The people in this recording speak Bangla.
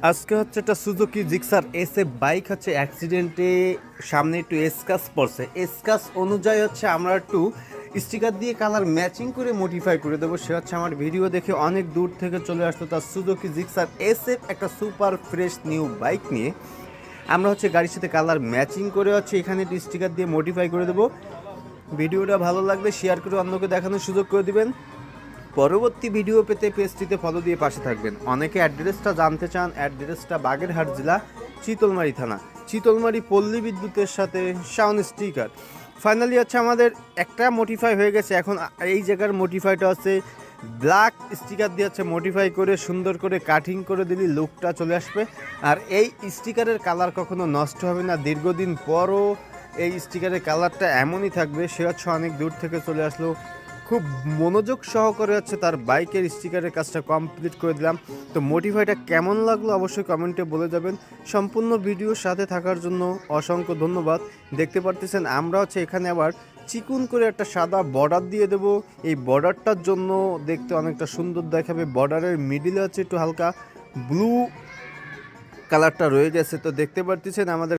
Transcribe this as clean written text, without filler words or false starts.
আজকে হচ্ছে একটা সুজুকি জিক্সার এসএফ বাইক হচ্ছে অ্যাক্সিডেন্টে সামনে একটু এসকাস পড়ছে। এসকাস অনুযায়ী হচ্ছে আমরা একটু স্টিকার দিয়ে কালার ম্যাচিং করে মডিফাই করে দেবো। সে হচ্ছে আমার ভিডিও দেখে অনেক দূর থেকে চলে আসতো তার সুজুকি জিক্সার এসএফ একটা সুপার ফ্রেশ নিউ বাইক নিয়ে। আমরা হচ্ছে গাড়ির সাথে কালার ম্যাচিং করে হচ্ছে এখানে একটু স্টিকার দিয়ে মডিফাই করে দেবো। ভিডিওটা ভালো লাগলে শেয়ার করে অন্যকে দেখানোর সুযোগ করে দিবেন। পরবর্তী ভিডিও পেতে পেজটিতে ফলো দিয়ে পাশে থাকবেন। অনেকে অ্যাড্রেসটা জানতে চান। অ্যাড্রেসটা বাগেরহাট জেলা, চিতলমারি থানা, চিতলমারি পল্লী বিদ্যুতের সাথে সাউন্ড স্টিকার। ফাইনালি হচ্ছে আমাদের একটা মডিফাই হয়ে গেছে। এখন এই জায়গার মডিফাইটা হচ্ছে ব্ল্যাক স্টিকার দিয়ে হচ্ছে মডিফাই করে সুন্দর করে কাটিং করে দিলে লুকটা চলে আসবে। আর এই স্টিকারের কালার কখনো নষ্ট হবে না, দীর্ঘদিন পরও এই স্টিকারের কালারটা এমনই থাকবে। সে হচ্ছে অনেক দূর থেকে চলে আসলো, খুব মনোযোগ সহকারে হচ্ছে তার বাইকের স্টিকারের কাজটা কমপ্লিট করে দিলাম। তো মডিফাইটা কেমন লাগলো অবশ্যই কমেন্টে বলে যাবেন। সম্পূর্ণ ভিডিওর সাথে থাকার জন্য অসংখ্য ধন্যবাদ। দেখতে পারতেছেন আমরা হচ্ছে এখানে আবার চিকুন করে একটা সাদা বর্ডার দিয়ে দেব। এই বর্ডারটার জন্য দেখতে অনেকটা সুন্দর দেখাবে। বর্ডারের মিডিলে হচ্ছে একটু হালকা ব্লু কালারটা রয়ে গেছে। তো দেখতে পারতেছেন আমাদের